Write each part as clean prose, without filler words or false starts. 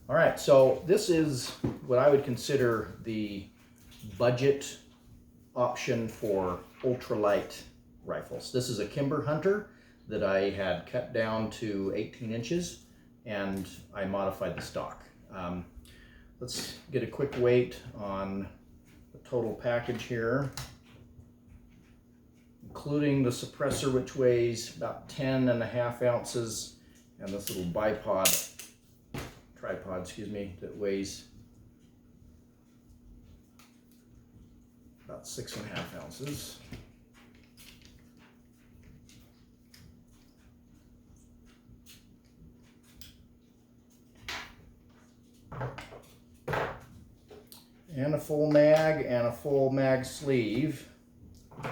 All right, so this is what I would consider the budget option for ultralight rifles. This is a Kimber Hunter that I had cut down to 18 inches and I modified the stock. Let's get a quick weight on the total package here, including the suppressor, which weighs about 10.5 ounces, and this little tripod, excuse me, that weighs about 6.5 ounces. And a full mag and a full mag sleeve. So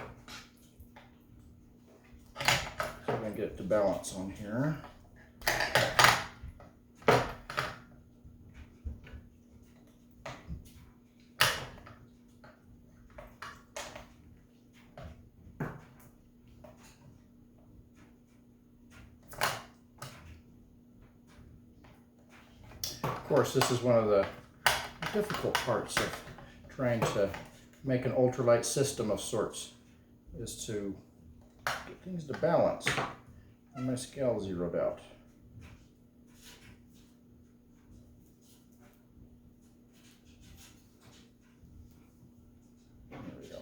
I'm going to get it to balance on here. Of course, this is one of the difficult parts of trying to make an ultralight system of sorts, is to get things to balance. And my scale zeroed out. There we go.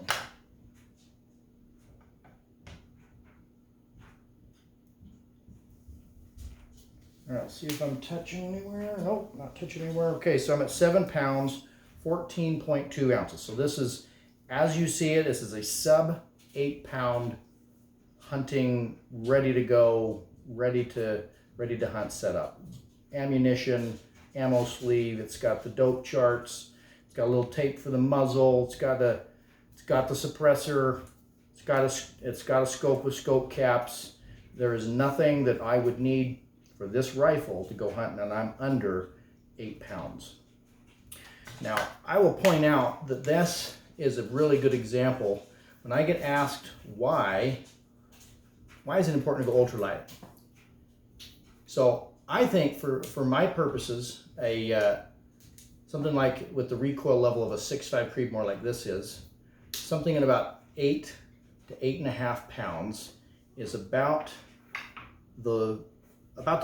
All right, let's see if I'm touching anywhere. Nope, not touching anywhere. Okay, so I'm at 7 pounds, 14.2 ounces. So this is, as you see it, this is a sub 8 pound hunting, ready to go, ready to hunt setup. Ammunition, ammo sleeve. It's got the dope charts. It's got a little tape for the muzzle. It's got the suppressor. It's got a scope with scope caps. There is nothing that I would need for this rifle to go hunting, and I'm under 8 pounds. Now, I will point out that this is a really good example. When I get asked why is it important to go ultralight? So I think for my purposes, something like with the recoil level of a 6.5 Creedmoor like this is, something at about 8 to 8.5 pounds is about the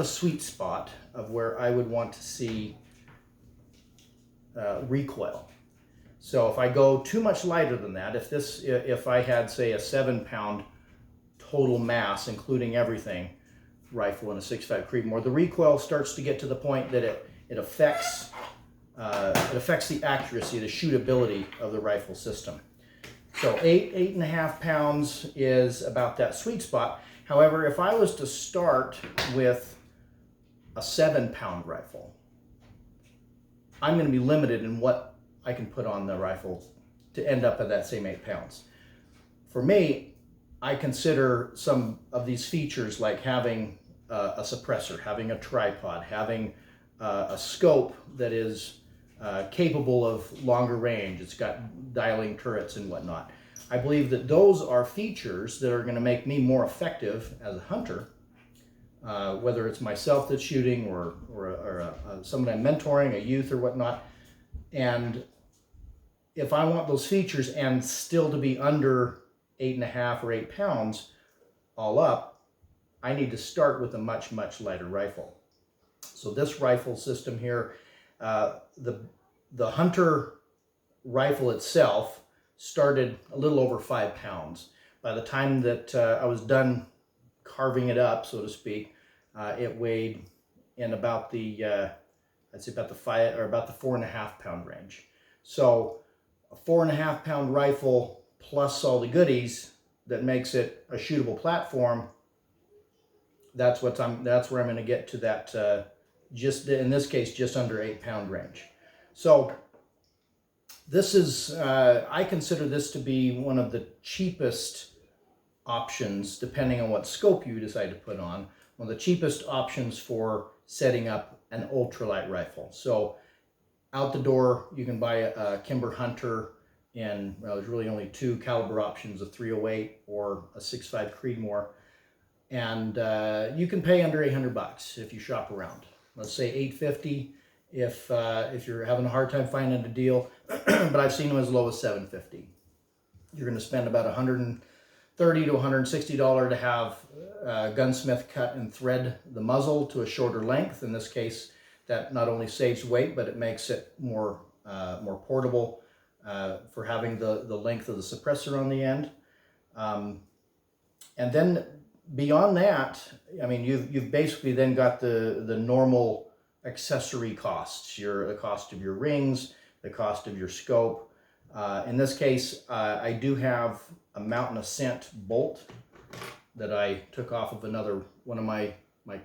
sweet spot of where I would want to see recoil. So if I go too much lighter than that, if I had, say, a 7 pound total mass, including everything, rifle and a 6.5 Creedmoor, the recoil starts to get to the point that it affects the accuracy, the shootability of the rifle system. So 8.5 pounds is about that sweet spot. However, if I was to start with a 7 pound rifle, I'm going to be limited in what I can put on the rifle to end up at that same 8 pounds. For me, I consider some of these features like having a suppressor, having a tripod, having a scope that is capable of longer range. It's got dialing turrets and whatnot. I believe that those are features that are going to make me more effective as a hunter, whether it's myself that's shooting or someone I'm mentoring, a youth or whatnot. And if I want those features and still to be under 8.5 or 8 pounds all up, I need to start with a much, much lighter rifle. So this rifle system here, the Hunter rifle itself started a little over 5 pounds. By the time that I was done carving it up, so to speak, it weighed in about the I'd say about the 4.5 pound range. So a 4.5 pound rifle plus all the goodies that makes it a shootable platform. That's where I'm going to get to that. Just in this case, just under 8 pound range. So this is, I consider this to be one of the cheapest options, depending on what scope you decide to put on, one of the cheapest options for setting up an ultralight rifle. So out the door, you can buy a Kimber Hunter in, well, there's really only 2 caliber options, a 308 or a 6.5 Creedmoor. And you can pay under $800 if you shop around. Let's say $850 if you're having a hard time finding a deal, but I've seen them as low as $750. You're going to spend about $130 to $160 to have a gunsmith cut and thread the muzzle to a shorter length. In this case, that not only saves weight, but it makes it more portable for having the length of the suppressor on the end. And then beyond that, I mean, you've basically then got the normal accessory costs, the cost of your rings, the cost of your scope. In this case, I do have a mountain ascent bolt that I took off of one of my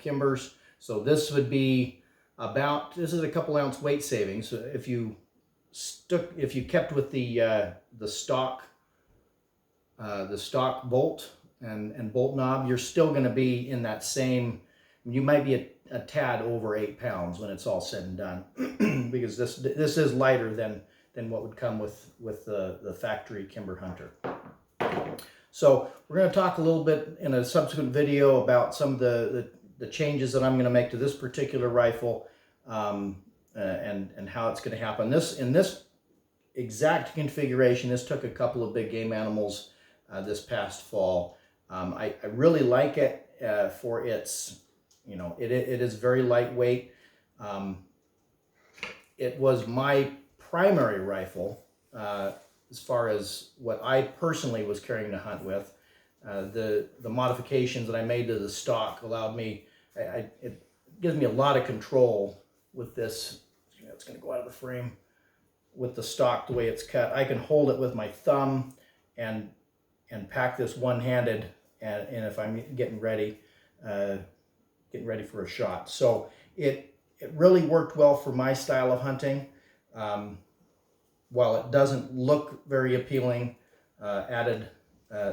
Kimbers. So this would be this is a couple ounce weight savings. So if you kept with the stock bolt and bolt knob, you're still going to be in that same. You might be a tad over 8 pounds when it's all said and done, because this is lighter than what would come with the factory Kimber Hunter. So we're going to talk a little bit in a subsequent video about some of the changes that I'm going to make to this particular rifle, and how it's going to happen. In this exact configuration, this took a couple of big game animals this past fall. I really like it for its, it is very lightweight. It was my primary rifle as far as what I personally was carrying to hunt with. The modifications that I made to the stock allowed me, it gives me a lot of control with this. It's going to go out of the frame with the stock, the way it's cut. I can hold it with my thumb and pack this one-handed, and if I'm getting ready for a shot. So it really worked well for my style of hunting. While it doesn't look very appealing, added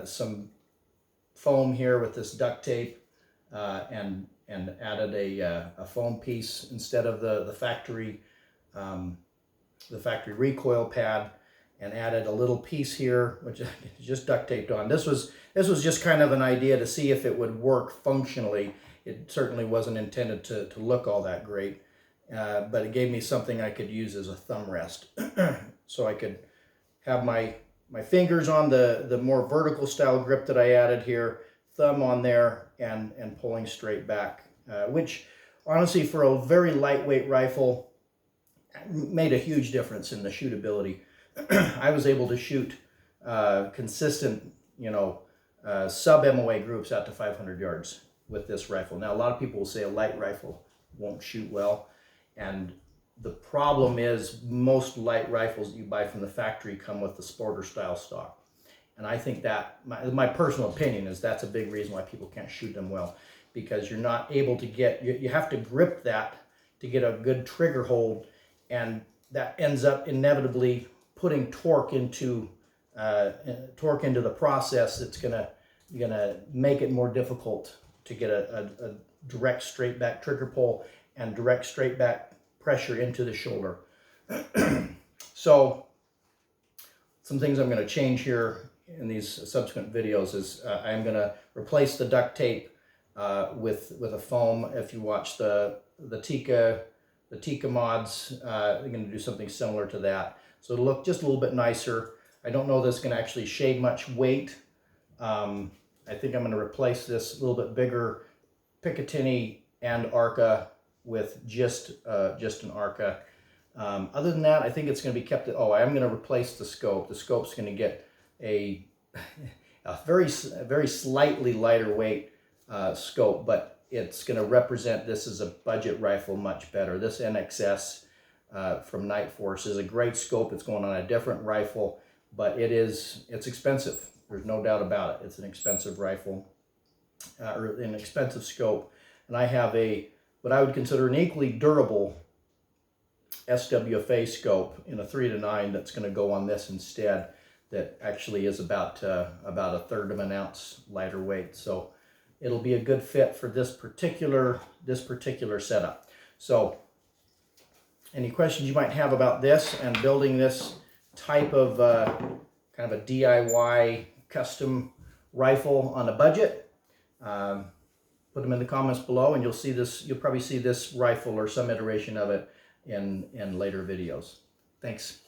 some foam here with this duct tape, and added a foam piece instead of the factory recoil pad, and added a little piece here which is just duct taped on. This was just kind of an idea to see if it would work functionally. It certainly wasn't intended to look all that great, but it gave me something I could use as a thumb rest. So I could have my fingers on the more vertical style grip that I added here, thumb on there, and pulling straight back, which honestly for a very lightweight rifle made a huge difference in the shootability. I was able to shoot consistent, sub MOA groups out to 500 yards with this rifle. Now, a lot of people will say a light rifle won't shoot well, and the problem is most light rifles that you buy from the factory come with the sporter style stock. And I think that, my personal opinion is that's a big reason why people can't shoot them well, because you're not able to you have to grip that to get a good trigger hold, and that ends up inevitably putting torque into the process that's gonna make it more difficult to get a direct straight back trigger pull and direct straight back pressure into the shoulder. So some things I'm going to change here in these subsequent videos is I'm going to replace the duct tape with a foam. If you watch the Tika mods, they're going to do something similar to that. So it'll look just a little bit nicer. I don't know that it's going to actually shave much weight. I think I'm going to replace this little bit bigger Picatinny and Arca with just an Arca. Other than that, I think it's going to be kept. Oh, I am going to replace the scope. The scope's going to get a very slightly lighter weight scope, but it's going to represent this as a budget rifle much better. This NXS from Night Force is a great scope. It's going on a different rifle, but it's expensive. There's no doubt about it. It's an expensive rifle, or an expensive scope. And I have what I would consider an equally durable SWFA scope in a 3-9 that's going to go on this instead, that actually is about a 1/3 of an ounce lighter weight. So it'll be a good fit for this particular setup. So any questions you might have about this and building this type of kind of a DIY custom rifle on a budget, put them in the comments below, and you'll probably see this rifle or some iteration of it in later videos. Thanks.